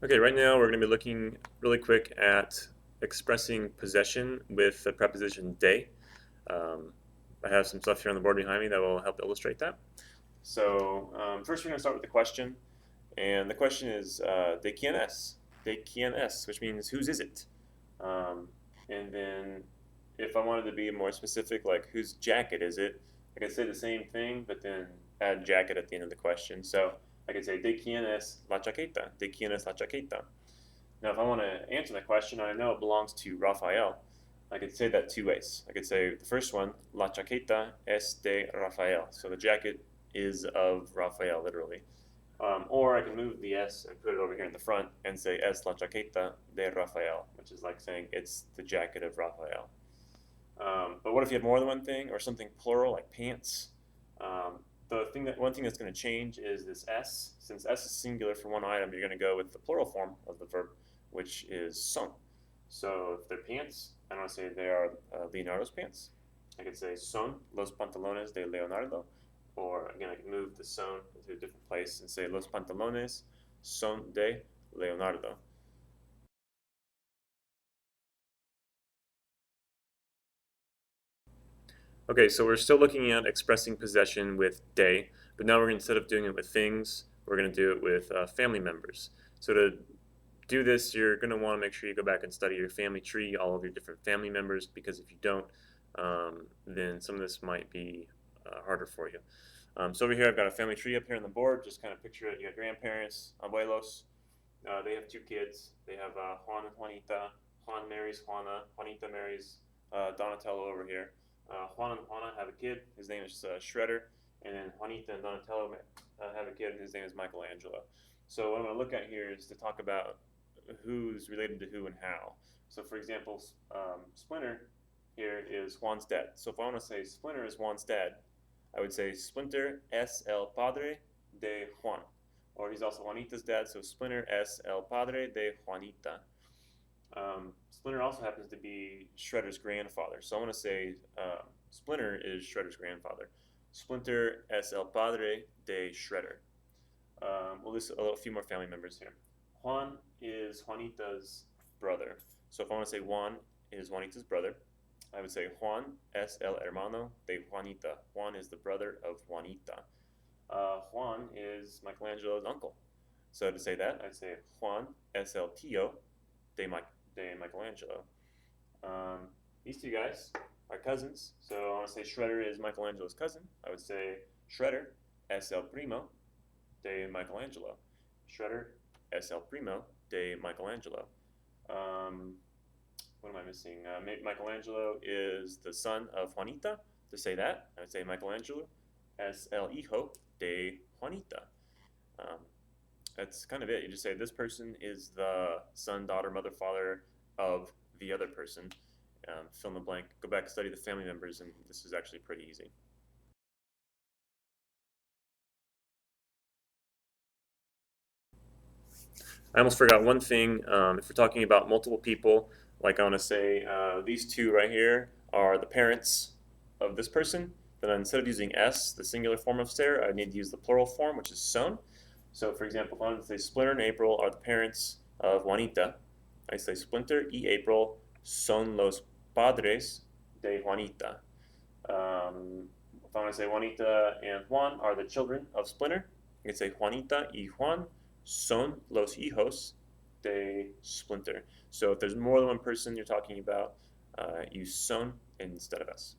Okay, right now we're going to be looking really quick at expressing possession with the preposition de. Um, I have some stuff here on the board behind me that will help illustrate that. So first we're going to start with the question, and the question is de quién es? De quién es, which means whose is it? Um, and then if I wanted to be more specific, like whose jacket is it, I could say the same thing, but then add jacket at the end of the question. So I could say, ¿de quién es la chaqueta? ¿De quién es la chaqueta? Now, if I want to answer that question, I know it belongs to Rafael. I could say that two ways. I could say the first one, la chaqueta es de Rafael. So the jacket is of Rafael, literally. Or I can move the S and put it over here in the front and say es la chaqueta de Rafael, which is like saying it's the jacket of Rafael. But what if you have more than one thing or something plural like pants? One thing that's going to change is this S. Since S is singular for one item, you're going to go with the plural form of the verb, which is son. So if they're pants, I don't want to say they are Leonardo's pants. I could say son los pantalones de Leonardo. Or again, I can move the son into a different place and say los pantalones son de Leonardo. Okay, so we're still looking at expressing possession with de, but now instead of doing it with things, we're going to do it with family members. So to do this, you're going to want to make sure you go back and study your family tree, all of your different family members, because if you don't, then some of this might be harder for you. So over here, I've got a family tree up here on the board. Just kind of picture it. You have grandparents, abuelos. They have two kids. They have Juan and Juanita. Juan marries Juana. Juanita marries Donatello over here. Juan and Juana have a kid. His name is Shredder. And then Juanita and Donatello have a kid. And his name is Michelangelo. So what I'm going to look at here is to talk about who's related to who and how. So for example, Splinter here is Juan's dad. So if I want to say Splinter is Juan's dad, I would say Splinter es el padre de Juan. Or he's also Juanita's dad, so Splinter es el padre de Juanita. Splinter also happens to be Shredder's grandfather. So I want to say Splinter is Shredder's grandfather. Splinter es el padre de Shredder. We'll list a few more family members here. Juan is Juanita's brother. So if I want to say Juan is Juanita's brother, I would say Juan es el hermano de Juanita. Juan is the brother of Juanita. Juan is Michelangelo's uncle. So to say that, I'd say Juan es el tío de Michelangelo. These two guys are cousins. So I want to say Shredder is Michelangelo's cousin. I would say Shredder es el primo de Michelangelo. Shredder es el primo de Michelangelo. What am I missing? Michelangelo is the son of Juanita. To say that, I would say Michelangelo es el hijo de Juanita. Um, that's kind of it. You just say this person is the son, daughter, mother, father of the other person. Fill in the blank. Go back, study the family members, and this is actually pretty easy. I almost forgot one thing. If we're talking about multiple people, like I want to say these two right here are the parents of this person, then instead of using S, the singular form of Sarah, I need to use the plural form, which is son. So for example, if I wanted to say Splinter and April are the parents of Juanita, I say Splinter y April son los padres de Juanita. If I want to say Juanita and Juan are the children of Splinter, I can say Juanita y Juan son los hijos de Splinter. So if there's more than one person you're talking about, use son instead of S.